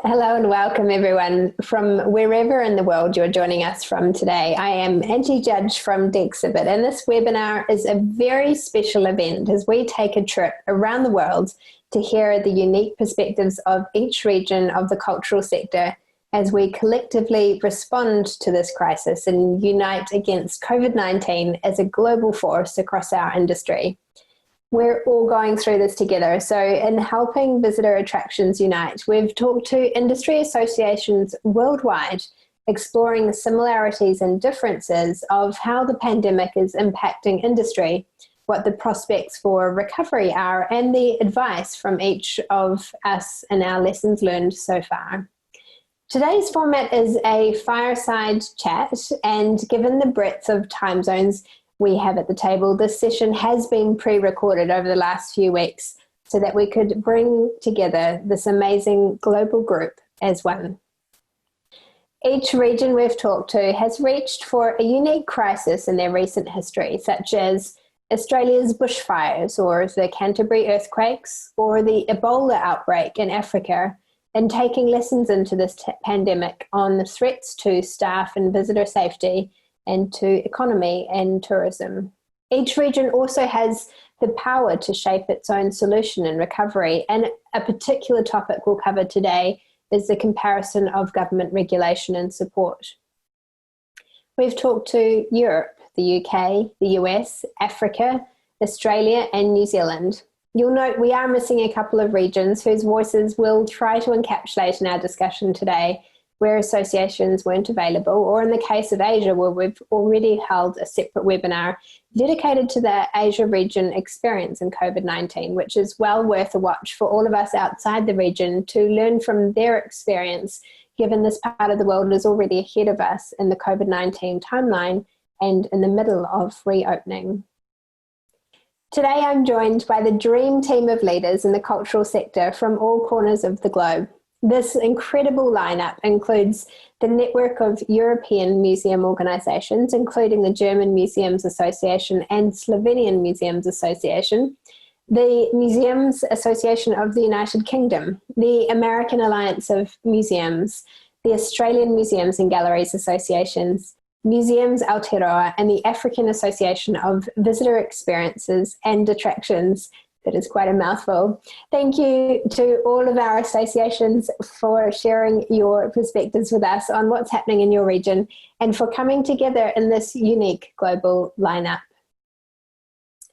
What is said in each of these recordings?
Hello and welcome everyone from wherever in the world you're joining us from today. I am Angie Judge from The Exhibit, and this webinar is a very special event as we take a trip around the world to hear the unique perspectives of each region of the cultural sector as we collectively respond to this crisis and unite against COVID-19 as a global force across our industry. We're all going through this together. So in helping visitor attractions unite, we've talked to industry associations worldwide, exploring the similarities and differences of how the pandemic is impacting industry, what the prospects for recovery are, and the advice from each of us and our lessons learned so far. Today's format is a fireside chat, and given the breadth of time zones we have at the table, this session has been pre-recorded over the last few weeks so that we could bring together this amazing global group as one. Each region we've talked to has reached for a unique crisis in their recent history, such as Australia's bushfires or the Canterbury earthquakes or the Ebola outbreak in Africa, and taking lessons into this pandemic on the threats to staff and visitor safety and to economy and tourism. Each region also has the power to shape its own solution and recovery, and a particular topic we'll cover today is the comparison of government regulation and support. We've talked to Europe, the UK, the US, Africa, Australia and New Zealand. You'll note we are missing a couple of regions whose voices we'll try to encapsulate in our discussion today, where associations weren't available, or in the case of Asia, where we've already held a separate webinar dedicated to the Asia region experience in COVID-19, which is well worth a watch for all of us outside the region to learn from their experience, given this part of the world is already ahead of us in the COVID-19 timeline and in the middle of reopening. Today, I'm joined by the dream team of leaders in the cultural sector from all corners of the globe. This incredible lineup includes the network of European museum organisations, including the German Museums Association and Slovenian Museums Association, the Museums Association of the United Kingdom, the American Alliance of Museums, the Australian Museums and Galleries Associations, Museums Aotearoa, and the African Association of Visitor Experiences and Attractions. That is quite a mouthful. Thank you to all of our associations for sharing your perspectives with us on what's happening in your region and for coming together in this unique global lineup.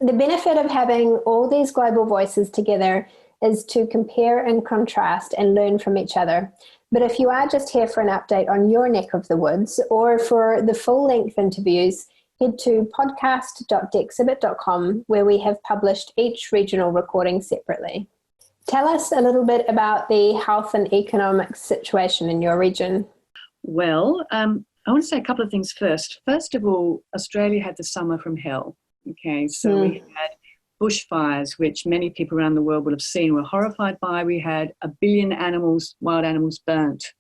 The benefit of having all these global voices together is to compare and contrast and learn from each other. But if you are just here for an update on your neck of the woods or for the full-length interviews, head to podcast.theexhibit.com, where we have published each regional recording separately. Tell us a little bit about the health and economic situation in your region. Well, I want to say a couple of things first. First of all, Australia had the summer from hell. Okay, so we had bushfires, which many people around the world will have seen, were horrified by. We had 1 billion animals, wild animals burnt.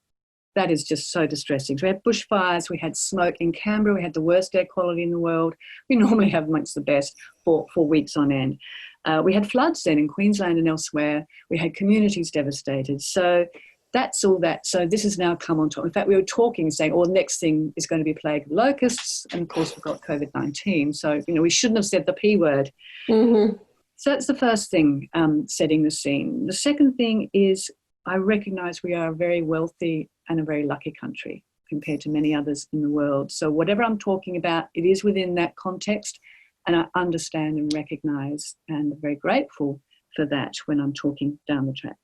That is just so distressing. So we had bushfires, we had smoke in Canberra, we had the worst air quality in the world. We normally have amongst the best for weeks on end. We had floods then in Queensland and elsewhere. We had communities devastated. So that's all that. So this has now come on top. In fact, we were talking, saying, the next thing is going to be plague of locusts. And of course, we've got COVID-19. So, we shouldn't have said the P word. Mm-hmm. So that's the first thing, setting the scene. The second thing is I recognise we are a very wealthy and a very lucky country compared to many others in the world. So whatever I'm talking about, it is within that context, and I understand and recognise and am very grateful for that when I'm talking down the track.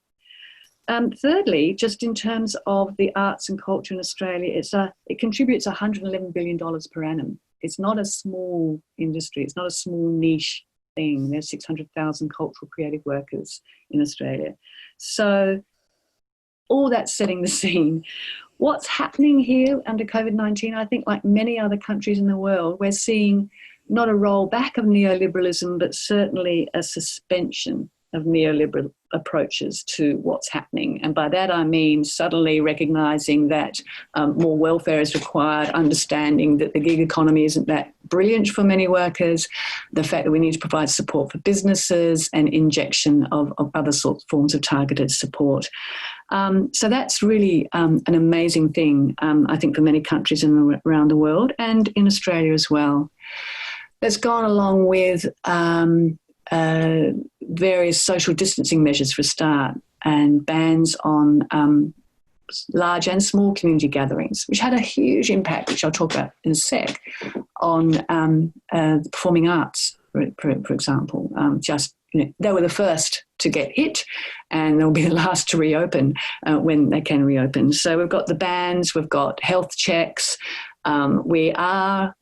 Thirdly, just in terms of the arts and culture in Australia, it contributes $111 billion per annum. It's not a small industry. It's not a small niche thing. There's 600,000 cultural creative workers in Australia. So all that's setting the scene. What's happening here under COVID-19, I think like many other countries in the world, we're seeing not a rollback of neoliberalism, but certainly a suspension of neoliberal approaches to what's happening. And by that I mean suddenly recognising that more welfare is required, understanding that the gig economy isn't that brilliant for many workers, the fact that we need to provide support for businesses and injection of other sorts forms of targeted support. So that's really an amazing thing, I think, for many countries around the world and in Australia as well. That's gone along with various social distancing measures for a start, and bans on large and small community gatherings, which had a huge impact, which I'll talk about in a sec, on the performing arts, for example. They were the first to get hit, and they'll be the last to reopen when they can reopen. So we've got the bans, we've got health checks. We are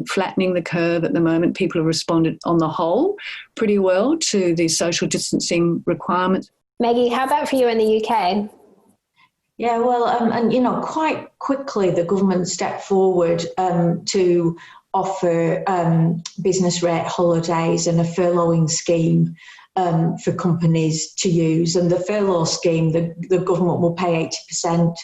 flattening the curve at the moment. People have responded on the whole pretty well to the social distancing requirements. Maggie, how about for you in the UK? Yeah, well, and quite quickly the government stepped forward to offer business rate holidays and a furloughing scheme for companies to use. And the furlough scheme, the government will pay 80%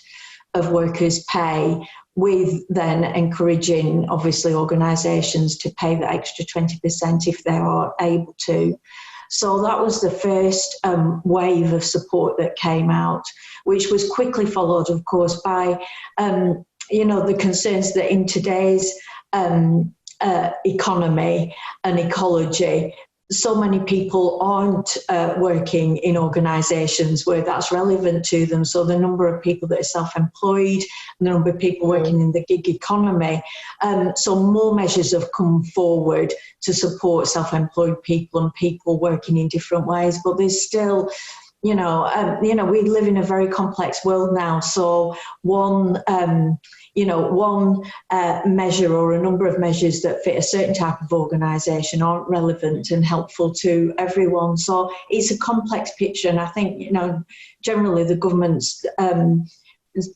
of workers' pay, with then encouraging, obviously, organisations to pay the extra 20% if they are able to. So that was the first wave of support that came out, which was quickly followed, of course, by, the concerns that in today's economy and ecology, so many people aren't working in organisations where that's relevant to them. So the number of people that are self-employed, the number of people working in the gig economy. So more measures have come forward to support self-employed people and people working in different ways. But there's still, we live in a very complex world now. So one measure or a number of measures that fit a certain type of organisation aren't relevant and helpful to everyone. So it's a complex picture, and I think, generally the government's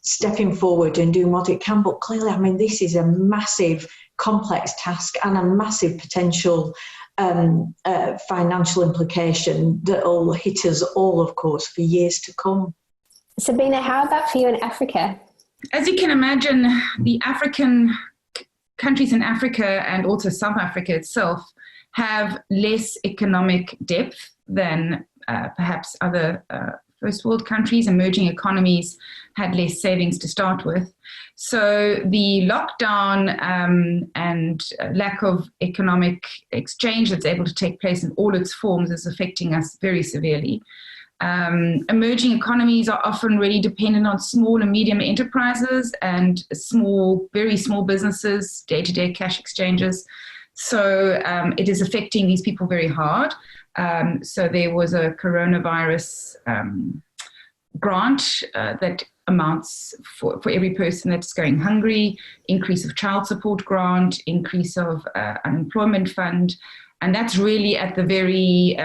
stepping forward and doing what it can. But clearly, this is a massive, complex task and a massive potential financial implication that will hit us all, of course, for years to come. Sabine, how about for you in Africa? As you can imagine, the African countries in Africa and also South Africa itself have less economic depth than perhaps other first world countries. Emerging economies had less savings to start with. So the lockdown and lack of economic exchange that's able to take place in all its forms is affecting us very severely. Emerging economies are often really dependent on small and medium enterprises and very small businesses, day-to-day cash exchanges. So it is affecting these people very hard. So there was a coronavirus grant that amounts for every person that's going hungry, increase of child support grant, increase of unemployment fund. And that's really at the very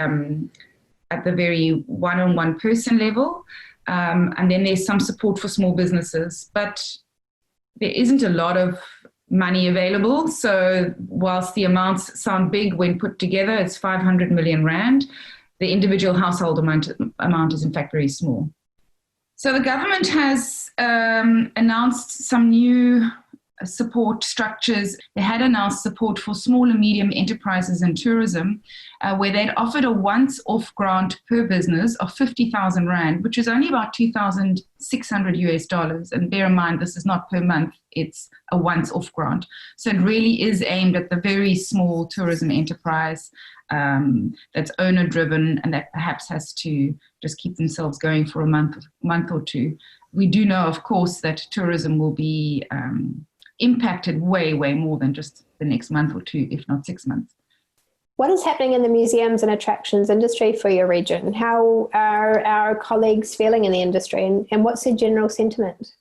one-on-one person level. And then there's some support for small businesses, but there isn't a lot of money available. So whilst the amounts sound big when put together, it's 500 million rand. The individual household amount is in fact very small. So the government has announced some new support structures. They had announced support for small and medium enterprises in tourism, where they'd offered a once-off grant per business of 50,000 rand, which is only about $2,600. And bear in mind, this is not per month, it's a once-off grant. So it really is aimed at the very small tourism enterprise that's owner-driven and that perhaps has to just keep themselves going for a month or two. We do know, of course, that tourism will be impacted way, way more than just the next month or two, if not 6 months. What is happening in the museums and attractions industry for your region? How are our colleagues feeling in the industry, and what's their general sentiment?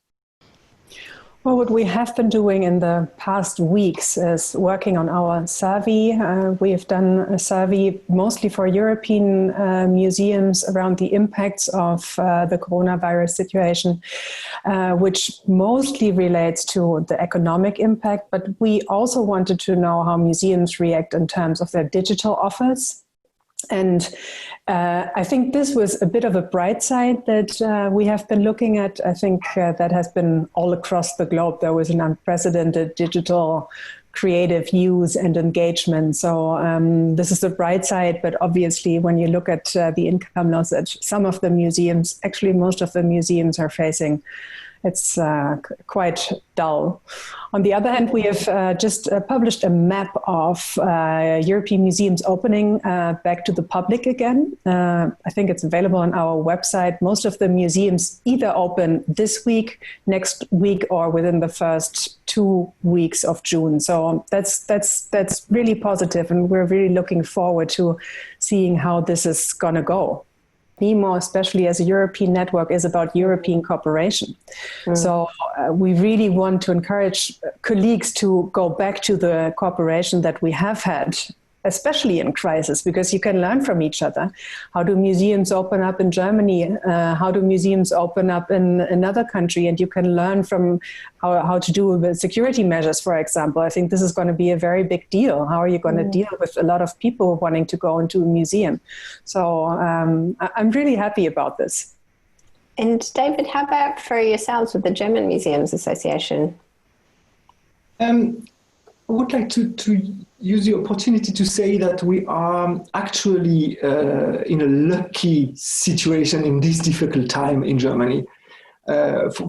Well, what we have been doing in the past weeks is working on our survey. We have done a survey mostly for European museums around the impacts of the coronavirus situation, which mostly relates to the economic impact. But we also wanted to know how museums react in terms of their digital offers. And I think this was a bit of a bright side that we have been looking at. I think that has been all across the globe. There was an unprecedented digital creative use and engagement. So this is the bright side, but obviously when you look at the income loss that some of the museums, actually most of the museums are facing, it's quite dull. On the other hand, we have just published a map of European museums opening back to the public again. I think it's available on our website. Most of the museums either open this week, next week, or within the first 2 weeks of June. So that's really positive, and we're really looking forward to seeing how this is going to go. NEMO, especially as a European network, is about European cooperation. So we really want to encourage colleagues to go back to the cooperation that we have had, especially in crisis, because you can learn from each other. How do museums open up in Germany? How do museums open up in another country? And you can learn from how to do the security measures, for example. I think this is going to be a very big deal. How are you going to deal with a lot of people wanting to go into a museum? So I'm really happy about this. And David, how about for yourselves with the German Museums Association? I would like to use the opportunity to say that we are actually in a lucky situation in this difficult time in Germany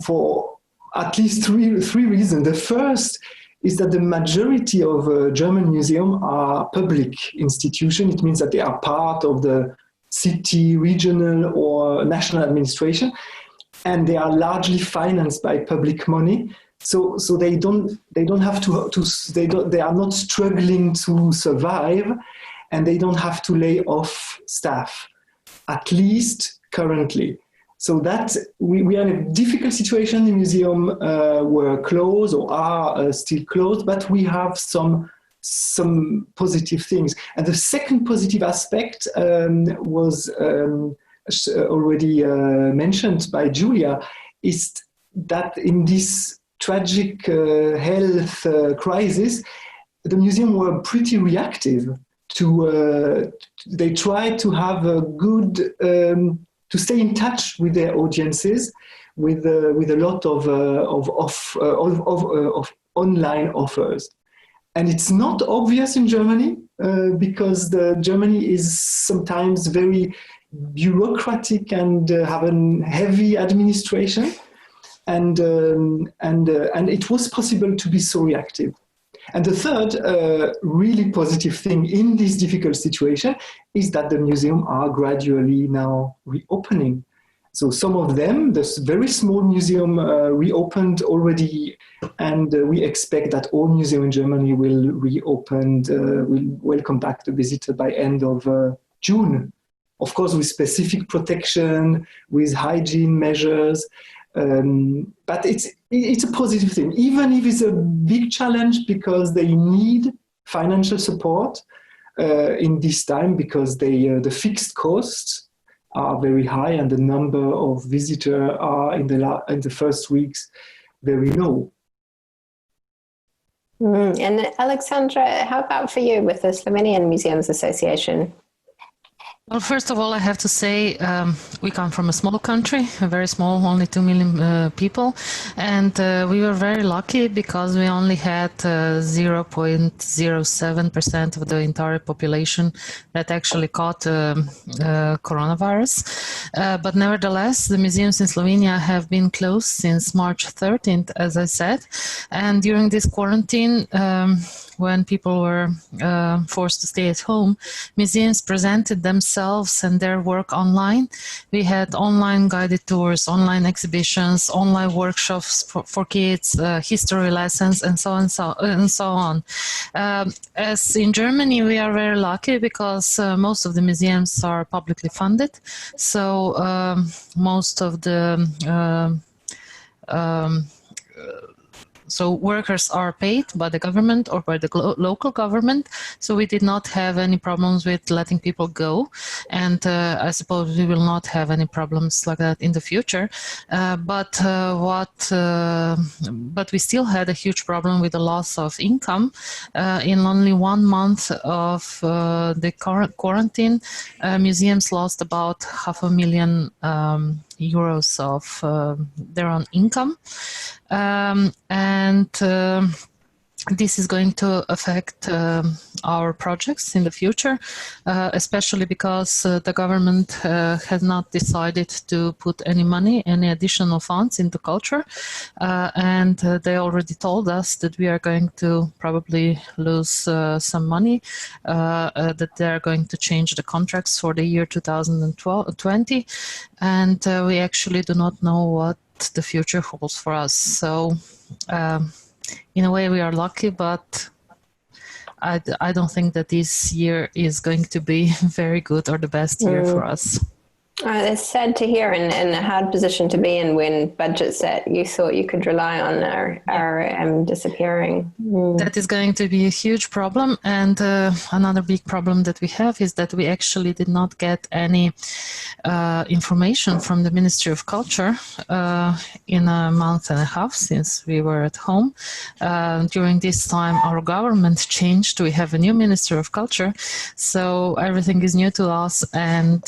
for at least three reasons. The first is that the majority of German museums are public institutions. It means that they are part of the city, regional, or national administration, and they are largely financed by public money. So they don't have they are not struggling to survive, and they don't have to lay off staff, at least currently. So that we are in a difficult situation. The museum were closed or are still closed, but we have some positive things. And the second positive aspect was already mentioned by Julia, is that in this tragic health crisis, the museum were pretty reactive to. They tried to have a good to stay in touch with their audiences with a lot of online offers, and it's not obvious in Germany because Germany is sometimes very bureaucratic and have a heavy administration. And it was possible to be so reactive. And the third really positive thing in this difficult situation is that the museums are gradually now reopening. So some of them, this very small museum reopened already, and we expect that all museums in Germany will reopen, will welcome back the visitor by end of June. Of course, with specific protection, with hygiene measures. But it's a positive thing, even if it's a big challenge because they need financial support in this time, because the fixed costs are very high and the number of visitors are in the first weeks very low. And Alexandra, how about for you with the Slovenian Museums Association? Well, first of all, I have to say we come from a small country, a very small, only 2 million people. And we were very lucky because we only had 0.07% of the entire population that actually caught coronavirus. But nevertheless, the museums in Slovenia have been closed since March 13th, as I said. And during this quarantine, when people were forced to stay at home, museums presented themselves and their work online. We had online guided tours, online exhibitions, online workshops for kids, history lessons, and so on. As in Germany, we are very lucky because most of the museums are publicly funded. So most of the so workers are paid by the government or by the local government. So we did not have any problems with letting people go. And I suppose we will not have any problems like that in the future. But we still had a huge problem with the loss of income. In only 1 month of the current quarantine, museums lost about €500,000 of their own income. And this is going to affect our projects in the future, especially because the government has not decided to put any additional funds into culture. And they already told us that we are going to probably lose some money, that they're going to change the contracts for the year 2020. And we actually do not know what the future holds for us. So, in a way, we are lucky, but I don't think that this year is going to be very good or the best year for us. It's sad to hear, and a hard position to be in when budgets that you thought you could rely on are disappearing. That is going to be a huge problem. And another big problem that we have is that we actually did not get any information from the Ministry of Culture in a month and a half since we were at home. During this time, our government changed. We have a new Minister of Culture. So everything is new to us, and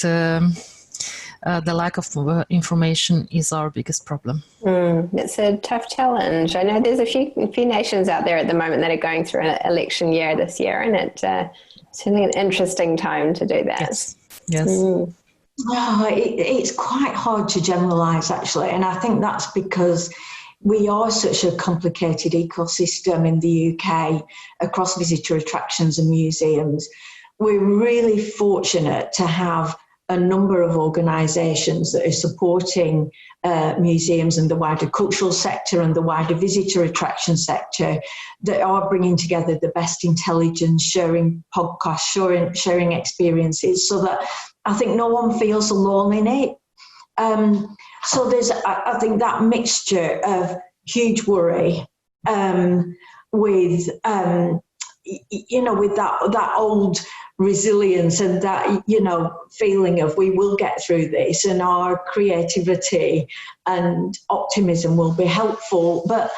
the lack of information is our biggest problem. It's a tough challenge. I know there's a few nations out there at the moment that are going through an election year this year, and it's certainly an interesting time to do that. Yes. Oh, it's quite hard to generalise, actually, and I think that's because we are such a complicated ecosystem in the UK across visitor attractions and museums. We're really fortunate to have a number of organisations that are supporting museums and the wider cultural sector and the wider visitor attraction sector that are bringing together the best intelligence, sharing podcasts, sharing experiences, so that I think no one feels alone in it. So there's, I think, that mixture of huge worry with, with that old resilience and that, feeling of we will get through this, and our creativity and optimism will be helpful. But,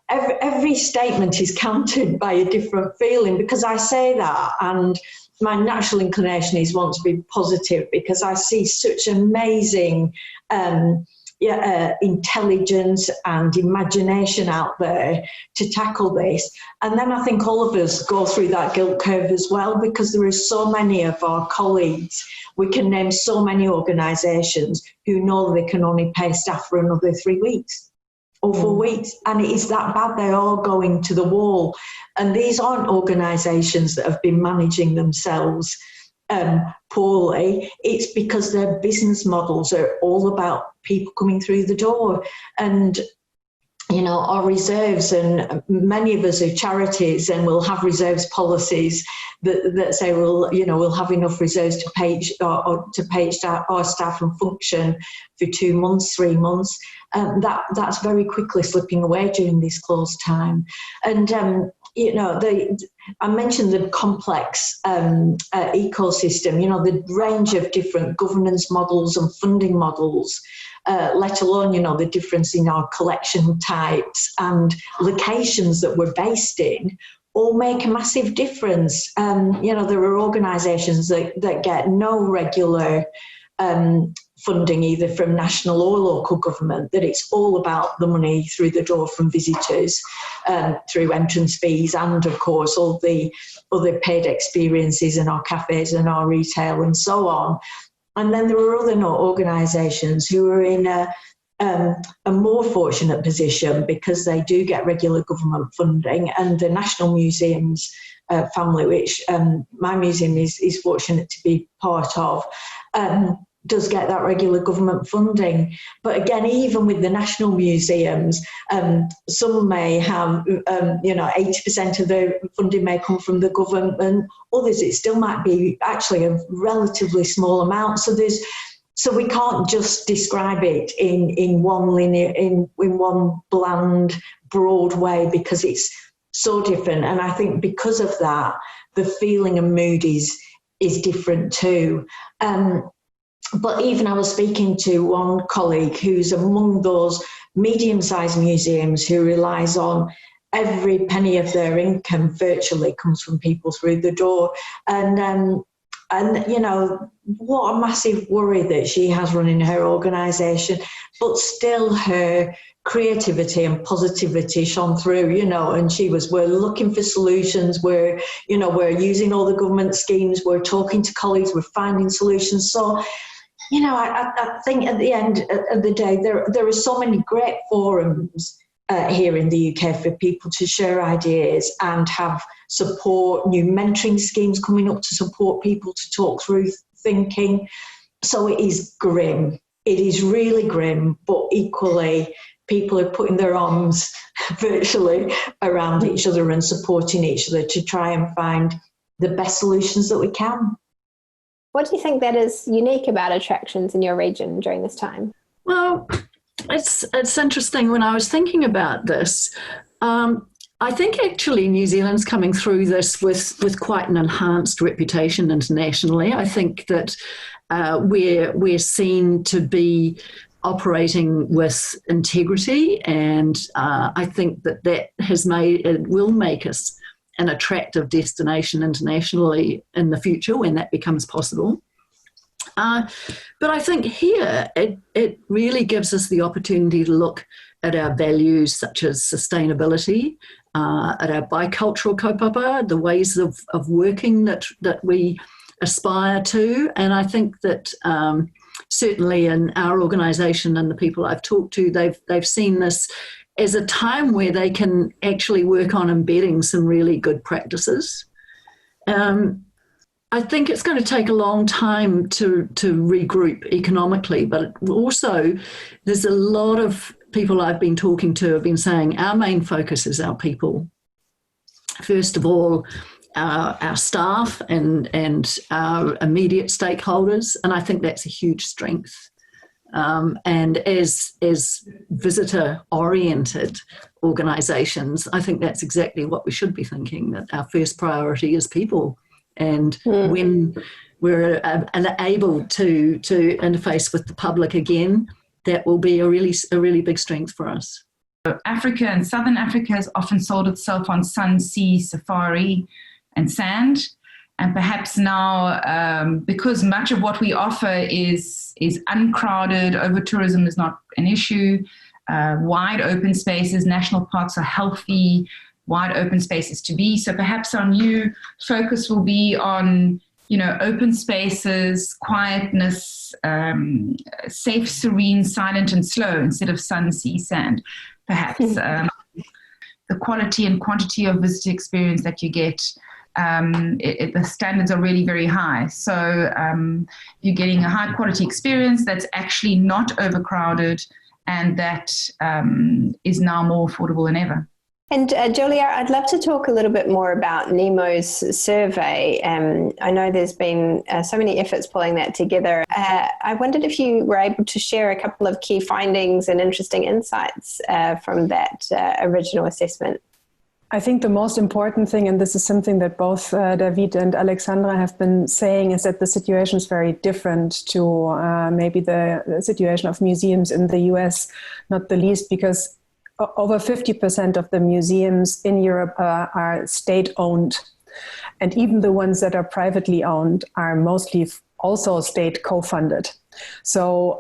every statement is countered by a different feeling, because I say that and my natural inclination is want to be positive, because I see such amazing intelligence and imagination out there to tackle this. And then I think all of us go through that guilt curve as well, because there are so many of our colleagues, we can name so many organisations who know they can only pay staff for another 3 weeks or 4 weeks, and it is that bad. They're all going to the wall. And these aren't organisations that have been managing themselves poorly. It's because their business models are all about people coming through the door. And our reserves, and many of us are charities, and we'll have reserves policies that say we'll have enough reserves to pay our staff and function for 2 months, 3 months. That's very quickly slipping away during this closed time. And I mentioned the complex ecosystem, the range of different governance models and funding models, let alone, the difference in our collection types and locations that we're based in, all make a massive difference. There are organisations that get no regular funding either from national or local government, that it's all about the money through the door from visitors, through entrance fees, and of course all the other paid experiences in our cafes and our retail and so on. And then there are other organisations who are in a more fortunate position, because they do get regular government funding, and the National Museums family, which my museum is fortunate to be part of, does get that regular government funding. But again, even with the national museums, some may have, 80% of their funding may come from the government. Others, it still might be actually a relatively small amount. So we can't just describe it in one linear, in one bland, broad way, because it's so different. And I think because of that, the feeling and mood is different too. But even I was speaking to one colleague who's among those medium-sized museums who relies on every penny of their income virtually comes from people through the door. And And, you know, what a massive worry that she has running her organisation, but still her creativity and positivity shone through, you know, and we're looking for solutions, we're using all the government schemes, we're talking to colleagues, we're finding solutions. So, you know, I think at the end of the day, there are so many great forums here in the UK for people to share ideas and have support, new mentoring schemes coming up to support people to talk through thinking. So it is grim. It is really grim, but equally people are putting their arms virtually around each other and supporting each other to try and find the best solutions that we can. What do you think that is unique about attractions in your region during this time? Well, it's interesting. When I was thinking about this, I think actually New Zealand's coming through this with quite an enhanced reputation internationally. I think that we're seen to be operating with integrity, and I think that will make us an attractive destination internationally in the future when that becomes possible. But I think here it really gives us the opportunity to look at our values such as sustainability, at our bicultural kaupapa, the ways of working that we aspire to. And I think that certainly in our organisation and the people I've talked to, they've seen this as a time where they can actually work on embedding some really good practices. I think it's going to take a long time to regroup economically, but also there's a lot of people I've been talking to have been saying our main focus is our people. First of all, our staff and our immediate stakeholders, and I think that's a huge strength. And as visitor-oriented organisations, I think that's exactly what we should be thinking, that our first priority is people. And when we're able to interface with the public again, that will be a really big strength for us. Africa and Southern Africa has often sold itself on sun, sea, safari, and sand. And perhaps now, because much of what we offer is uncrowded, over-tourism is not an issue, wide open spaces, national parks are healthy, wide open spaces to be. So perhaps our new focus will be on, open spaces, quietness, safe, serene, silent, and slow instead of sun, sea, sand. Perhaps the quality and quantity of visitor experience that you get, the standards are really very high. So you're getting a high quality experience that's actually not overcrowded and that is now more affordable than ever. And Julia, I'd love to talk a little bit more about Nemo's survey. I know there's been so many efforts pulling that together. I wondered if you were able to share a couple of key findings and interesting insights from that original assessment. I think the most important thing, and this is something that both David and Alexandra have been saying, is that the situation is very different to maybe the situation of museums in the US, not the least because over 50% of the museums in Europe are state-owned. And even the ones that are privately owned are mostly also state co-funded. So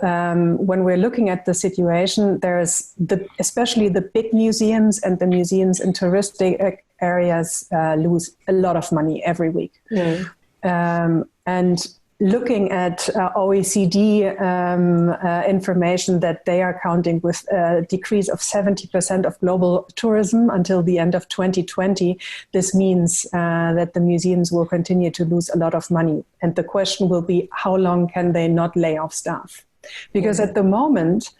when we're looking at the situation, there's especially the big museums and the museums in touristic areas lose a lot of money every week. And looking at OECD information that they are counting with a decrease of 70% of global tourism until the end of 2020, this means that the museums will continue to lose a lot of money. And the question will be, how long can they not lay off staff? Because at the moment,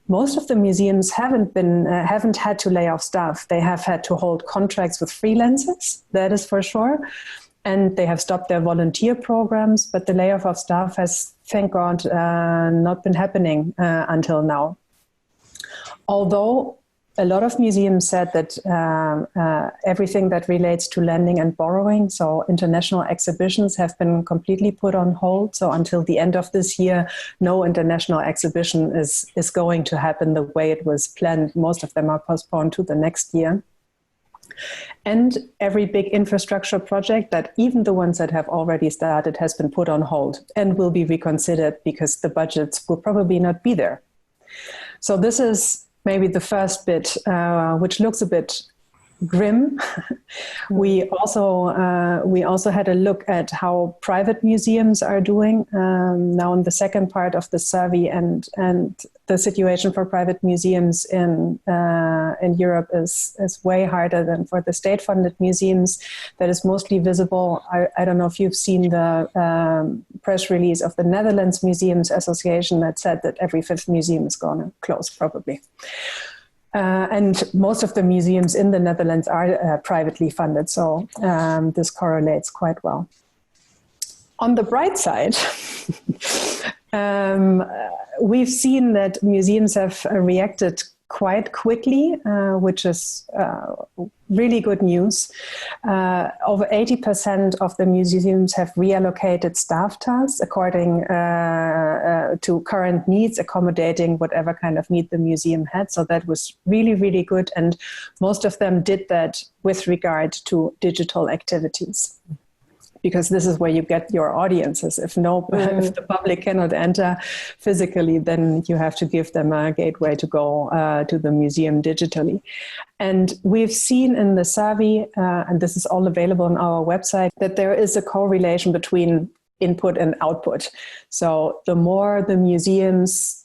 most of the museums haven't had to lay off staff. They have had to hold contracts with freelancers, that is for sure. And they have stopped their volunteer programs, but the layoff of staff has, thank God, not been happening until now. Although a lot of museums said that everything that relates to lending and borrowing, so international exhibitions, have been completely put on hold. So until the end of this year, no international exhibition is going to happen the way it was planned. Most of them are postponed to the next year. And every big infrastructure project, that even the ones that have already started, has been put on hold and will be reconsidered because the budgets will probably not be there. So this is maybe the first bit, which looks a bit grim. We also had a look at how private museums are doing now in the second part of the survey, and the situation for private museums in Europe is way harder than for the state-funded museums. That is mostly visible. I don't know if you've seen the press release of the Netherlands Museums Association that said that every fifth museum is going to close probably. And most of the museums in the Netherlands are privately funded, so this correlates quite well. On the bright side, we've seen that museums have reacted quite quickly, which is really good news. Over 80% of the museums have reallocated staff tasks according to current needs, accommodating whatever kind of need the museum had. So that was really, really good. And most of them did that with regard to digital activities, because this is where you get your audiences. If the public cannot enter physically, then you have to give them a gateway to go to the museum digitally. And we've seen in the survey, and this is all available on our website, that there is a correlation between input and output. So the more the museums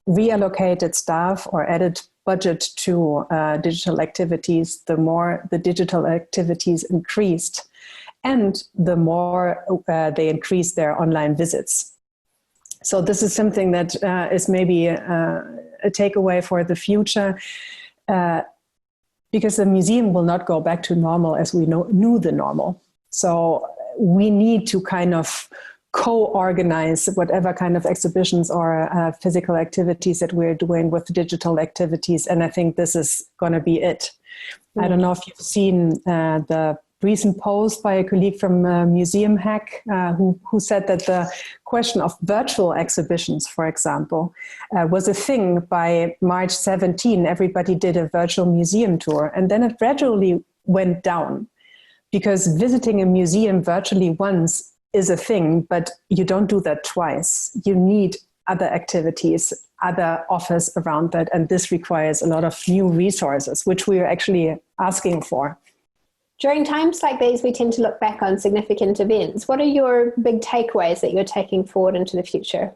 reallocated staff or added budget to digital activities, the more the digital activities increased, and the more they increase their online visits. So this is something that is maybe a takeaway for the future, because the museum will not go back to normal as we knew the normal. So we need to kind of co-organize whatever kind of exhibitions or physical activities that we're doing with digital activities. And I think this is going to be it. I don't know if you've seen the recent post by a colleague from Museum Hack, who said that the question of virtual exhibitions, for example, was a thing by March 17. Everybody did a virtual museum tour, and then it gradually went down, because visiting a museum virtually once is a thing, but you don't do that twice. You need other activities, other offers around that, and this requires a lot of new resources, which we are actually asking for. During times like these, we tend to look back on significant events. What are your big takeaways that you're taking forward into the future?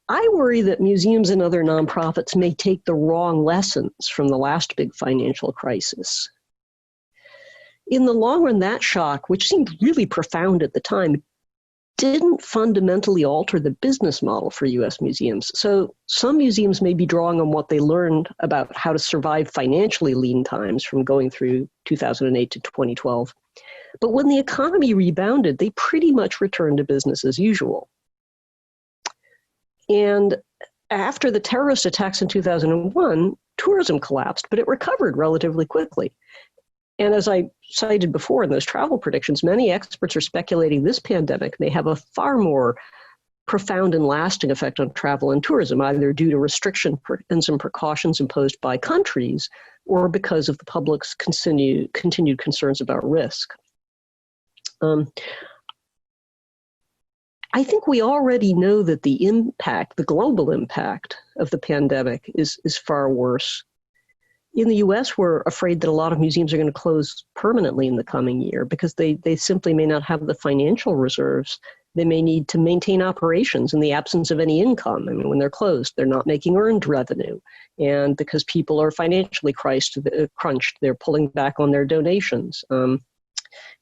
I worry that museums and other nonprofits may take the wrong lessons from the last big financial crisis. In the long run, that shock, which seemed really profound at the time, didn't fundamentally alter the business model for U.S. museums. So some museums may be drawing on what they learned about how to survive financially lean times from going through 2008 to 2012. But when the economy rebounded, they pretty much returned to business as usual. And after the terrorist attacks in 2001, tourism collapsed, but it recovered relatively quickly. And as I cited before in those travel predictions, many experts are speculating this pandemic may have a far more profound and lasting effect on travel and tourism, either due to restrictions and precautions imposed by countries or because of the public's continued concerns about risk. I think we already know that the global impact of the pandemic is far worse. In the US, we're afraid that a lot of museums are going to close permanently in the coming year because they simply may not have the financial reserves they may need to maintain operations in the absence of any income. I mean, when they're closed, they're not making earned revenue. And because people are financially crunched, they're pulling back on their donations.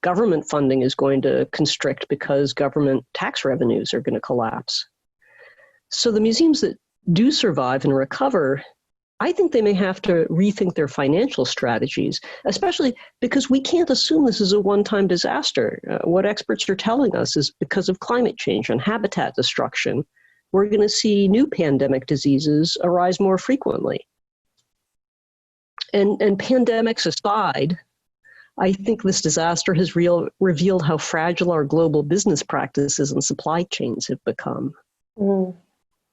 Government funding is going to constrict because government tax revenues are going to collapse. So the museums that do survive and recover, I think they may have to rethink their financial strategies, especially because we can't assume this is a one-time disaster. What experts are telling us is because of climate change and habitat destruction, we're going to see new pandemic diseases arise more frequently. And pandemics aside, I think this disaster has revealed how fragile our global business practices and supply chains have become.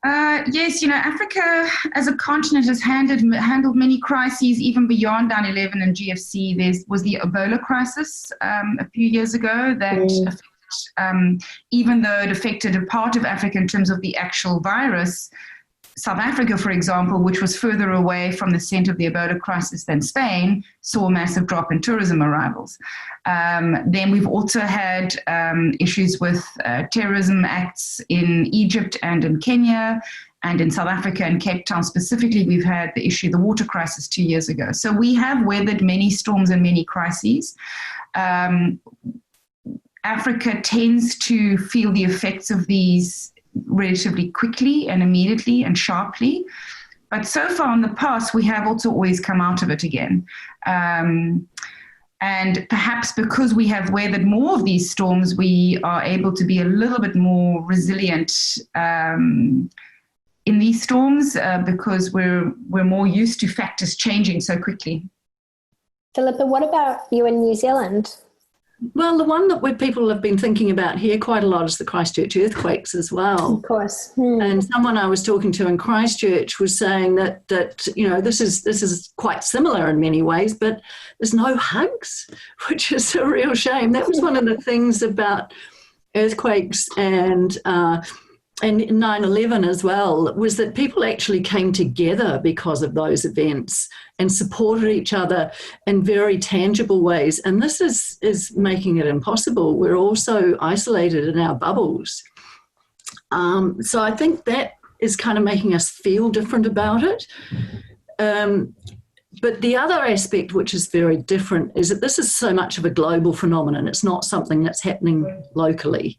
Yes, Africa as a continent has handled many crises, even beyond 9/11 and GFC. There was the Ebola crisis a few years ago that affected, even though it affected a part of Africa in terms of the actual virus, South Africa, for example, which was further away from the center of the Ebola crisis than Spain, saw a massive drop in tourism arrivals. Then we've also had issues with terrorism acts in Egypt and in Kenya, and in South Africa and Cape Town specifically, we've had the water crisis 2 years ago. So we have weathered many storms and many crises. Africa tends to feel the effects of these relatively quickly and immediately and sharply. But so far in the past, we have also always come out of it again. And perhaps because we have weathered more of these storms, we are able to be a little bit more resilient in these storms because we're more used to factors changing so quickly. Phillipa, what about you in New Zealand? Well, the one that people have been thinking about here quite a lot is the Christchurch earthquakes as well. Of course. And someone I was talking to in Christchurch was saying that this is quite similar in many ways, but there's no hugs, which is a real shame. That was one of the things about earthquakes and 9/11 as well, was that people actually came together because of those events and supported each other in very tangible ways. And this is making it impossible. We're also isolated in our bubbles. So I think that is kind of making us feel different about it. But the other aspect, which is very different, is that this is so much of a global phenomenon. It's not something that's happening locally.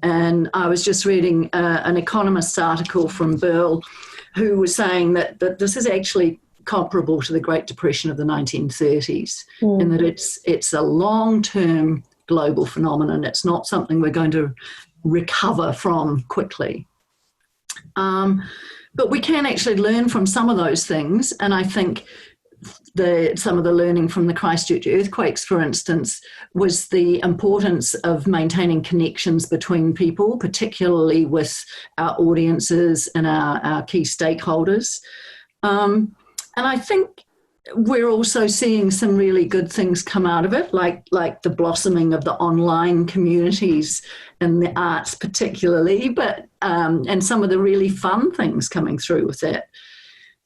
And I was just reading an economist article from Burl who was saying that this is actually comparable to the Great Depression of the 1930s, in that it's a long-term global phenomenon. It's not something we're going to recover from quickly. But we can actually learn from some of those things, and I think some of the learning from the Christchurch earthquakes, for instance, was the importance of maintaining connections between people, particularly with our audiences and our key stakeholders. And I think we're also seeing some really good things come out of it, like the blossoming of the online communities and the arts particularly, but and some of the really fun things coming through with that.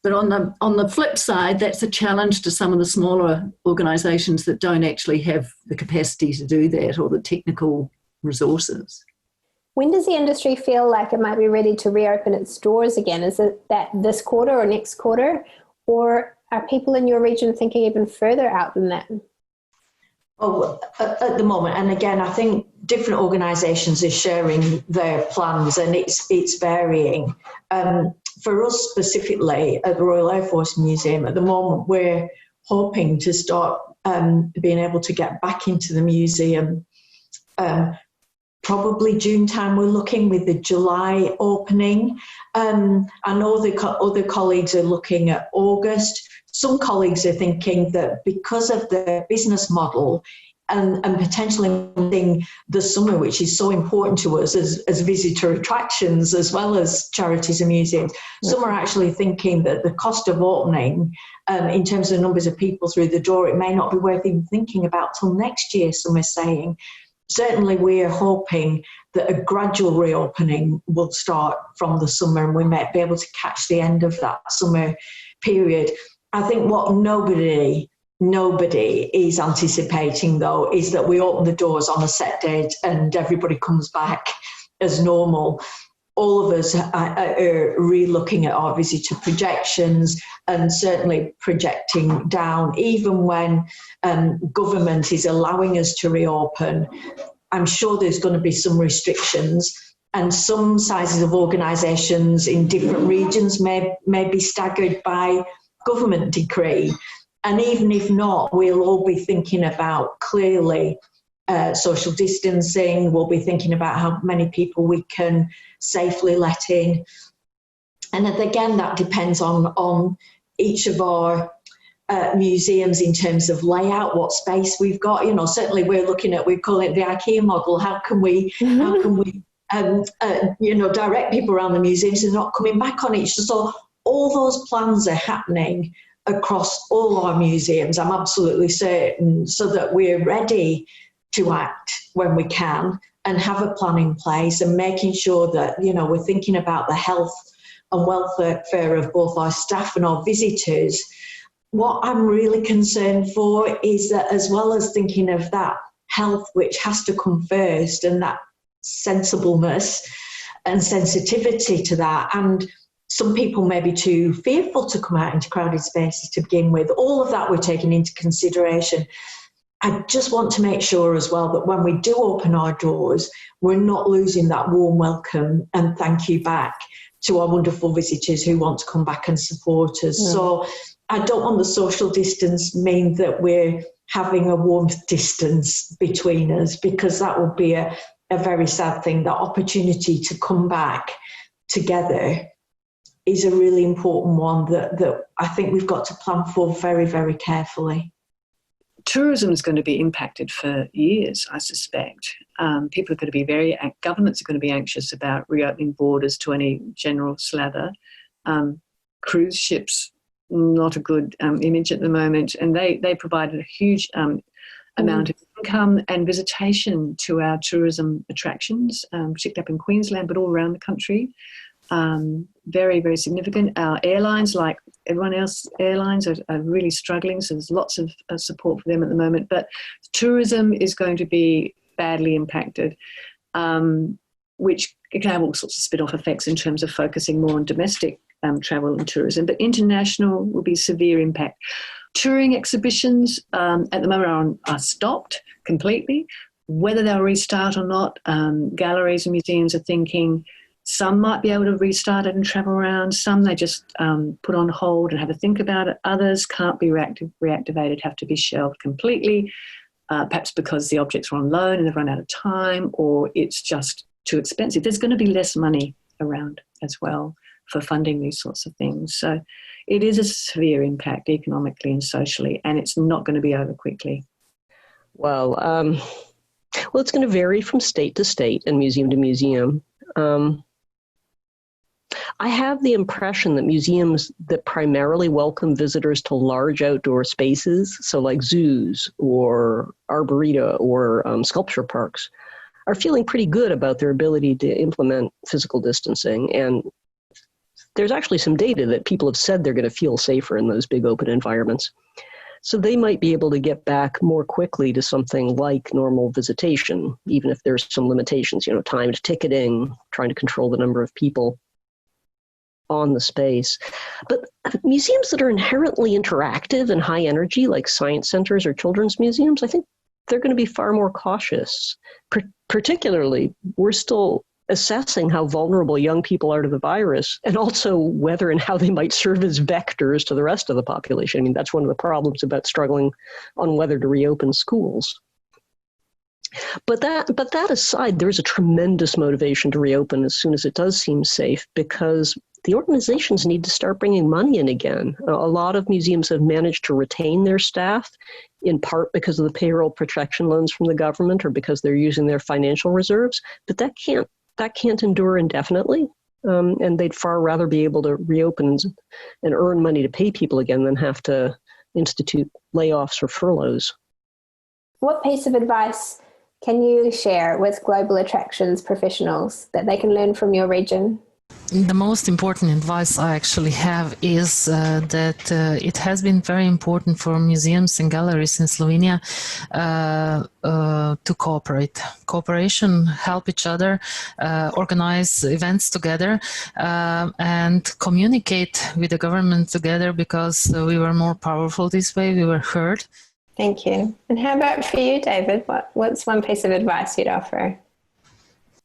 But on the flip side, that's a challenge to some of the smaller organisations that don't actually have the capacity to do that or the technical resources. When does the industry feel like it might be ready to reopen its doors again? Is it that this quarter or next quarter? Or are people in your region thinking even further out than that? Oh, at the moment, and again, I think different organisations are sharing their plans and it's varying. For us specifically at the Royal Air Force Museum, at the moment, we're hoping to start being able to get back into the museum. Probably June time, we're looking, with the July opening. I know the other colleagues are looking at August. Some colleagues are thinking that because of the business model and potentially the summer, which is so important to us as visitor attractions as well as charities and museums, some are actually thinking that the cost of opening, in terms of numbers of people through the door, it may not be worth even thinking about till next year, some are saying. Certainly we are hoping that a gradual reopening will start from the summer and we might be able to catch the end of that summer period. I think what nobody is anticipating, though, is that we open the doors on a set date and everybody comes back as normal. All of us are re-looking at our visitor projections and certainly projecting down, even when government is allowing us to reopen. I'm sure there's going to be some restrictions, and some sizes of organisations in different regions may be staggered by government decree. And even if not, we'll all be thinking about clearly social distancing. We'll be thinking about how many people we can safely let in. And again, that depends on each of our museums in terms of layout, what space we've got. You know, certainly we're looking at, we call it the IKEA model. How can we direct people around the museums, they're not coming back on it. So all those plans are happening across all our museums, I'm absolutely certain, so that we're ready to act when we can and have a plan in place and making sure that, we're thinking about the health and welfare of both our staff and our visitors. What I'm really concerned for is that, as well as thinking of that health, which has to come first, and that sensibleness and sensitivity to that, and some people may be too fearful to come out into crowded spaces to begin with. All of that we're taking into consideration. I just want to make sure as well that when we do open our doors, we're not losing that warm welcome and thank you back to our wonderful visitors who want to come back and support us. Yeah. So I don't want the social distance mean that we're having a warmth distance between us, because that would be a very sad thing. That opportunity to come back together is a really important one that I think we've got to plan for very, very carefully. Tourism is going to be impacted for years, I suspect. People are going to be governments are going to be anxious about reopening borders to any general slather. Cruise ships, not a good image at the moment, and they provided a huge amount of income and visitation to our tourism attractions, particularly up in Queensland, but all around the country. Very, very significant. Our airlines, like everyone else, airlines are really struggling, so there's lots of support for them at the moment. But tourism is going to be badly impacted, which can have all sorts of spin-off effects in terms of focusing more on domestic travel and tourism. But international will be severe impact. Touring exhibitions at the moment are stopped completely. Whether they'll restart or not, galleries and museums are thinking some might be able to restart it and travel around. Some they just put on hold and have a think about it. Others can't be reactivated, have to be shelved completely, perhaps because the objects are on loan and they've run out of time, or it's just too expensive. There's going to be less money around as well for funding these sorts of things. So it is a severe impact economically and socially, and it's not going to be over quickly. Well, it's going to vary from state to state and museum to museum. I have the impression that museums that primarily welcome visitors to large outdoor spaces, so like zoos or arboreta or sculpture parks, are feeling pretty good about their ability to implement physical distancing. And there's actually some data that people have said they're going to feel safer in those big open environments. So they might be able to get back more quickly to something like normal visitation, even if there's some limitations, timed ticketing, trying to control the number of people on the space. But museums that are inherently interactive and high energy, like science centers or children's museums, I think they're going to be far more cautious. Particularly, we're still assessing how vulnerable young people are to the virus, and also whether and how they might serve as vectors to the rest of the population. I mean, that's one of the problems about struggling on whether to reopen schools. But that aside, there's a tremendous motivation to reopen as soon as it does seem safe, because the organizations need to start bringing money in again. A lot of museums have managed to retain their staff, in part because of the payroll protection loans from the government or because they're using their financial reserves, but that can't endure indefinitely. And they'd far rather be able to reopen and earn money to pay people again than have to institute layoffs or furloughs. What piece of advice can you share with global attractions professionals that they can learn from your region? The most important advice I actually have is that it has been very important for museums and galleries in Slovenia to cooperate. Cooperation, help each other, organize events together, and communicate with the government together, because we were more powerful this way, we were heard. Thank you. And how about for you, David? What's one piece of advice you'd offer?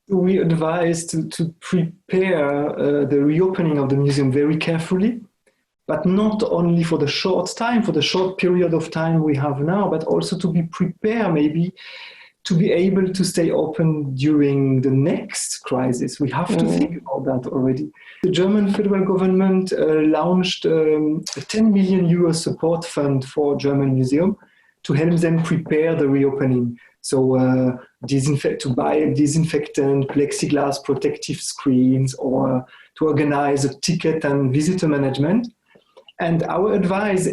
We advise to prepare the reopening of the museum very carefully, but not only for the short period of time we have now, but also to be prepared maybe to be able to stay open during the next crisis. We have to think about that already. The German federal government launched a 10 million euro support fund for German museums to help them prepare the reopening. So to buy a disinfectant, plexiglass protective screens, or to organize a ticket and visitor management. And our advice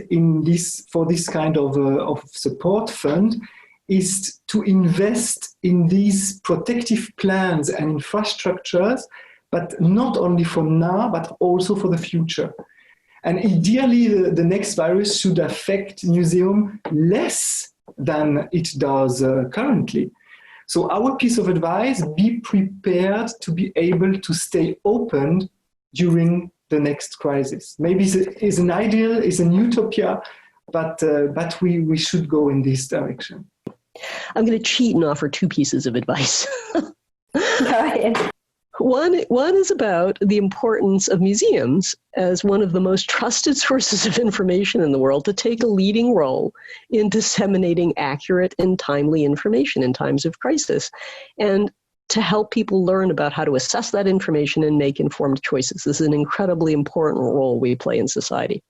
for this kind of support fund is to invest in these protective plans and infrastructures, but not only for now, but also for the future. And ideally, the next virus should affect museum less than it does currently. So our piece of advice, be prepared to be able to stay open during the next crisis. Maybe it's an ideal, it's an utopia, but we should go in this direction. I'm going to cheat and offer two pieces of advice. Go ahead. One is about the importance of museums as one of the most trusted sources of information in the world to take a leading role in disseminating accurate and timely information in times of crisis, and to help people learn about how to assess that information and make informed choices. This is an incredibly important role we play in society.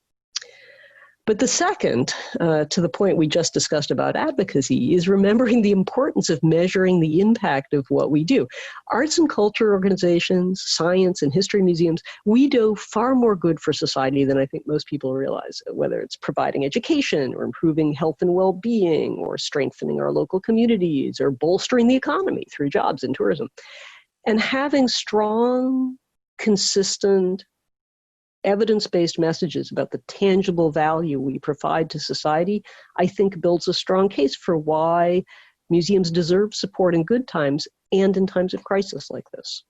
But the second, to the point we just discussed about advocacy, is remembering the importance of measuring the impact of what we do. Arts and culture organizations, science and history museums, we do far more good for society than I think most people realize, whether it's providing education or improving health and well-being or strengthening our local communities or bolstering the economy through jobs and tourism. And having strong, consistent, evidence-based messages about the tangible value we provide to society, I think builds a strong case for why museums deserve support in good times and in times of crisis like this.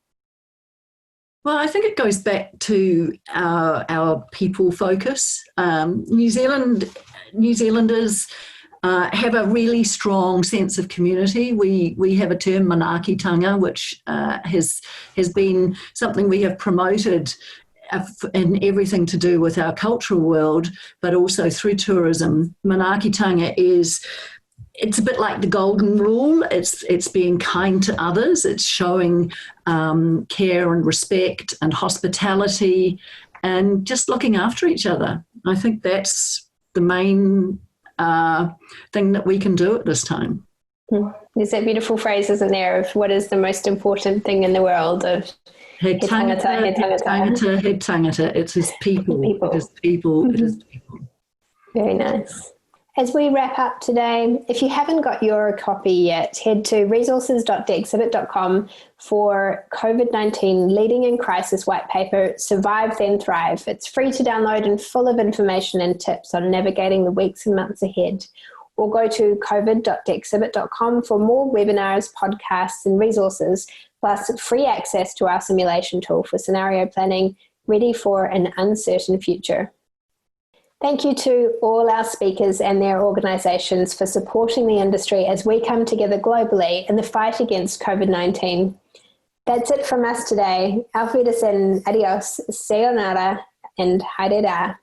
Well, I think it goes back to our people focus. New Zealanders have a really strong sense of community. We have a term, manaakitanga, which has been something we have promoted in everything to do with our cultural world, but also through tourism. Manaakitanga it's a bit like the golden rule. It's being kind to others. It's showing care and respect and hospitality and just looking after each other. I think that's the main thing that we can do at this time. There's that beautiful phrase, isn't there, of what is the most important thing in the world, of He tangata. It's his people. It is people. Mm-hmm. It is people. Very nice. As we wrap up today, if you haven't got your copy yet, head to resources.dexhibit.com for COVID-19 Leading in Crisis White Paper, Survive Then Thrive. It's free to download and full of information and tips on navigating the weeks and months ahead. Or go to covid.dexhibit.com for more webinars, podcasts, and resources, plus free access to our simulation tool for scenario planning, ready for an uncertain future. Thank you to all our speakers and their organisations for supporting the industry as we come together globally in the fight against COVID-19. That's it from us today. Auf Wiedersehen, adios, sayonara, and haere rā.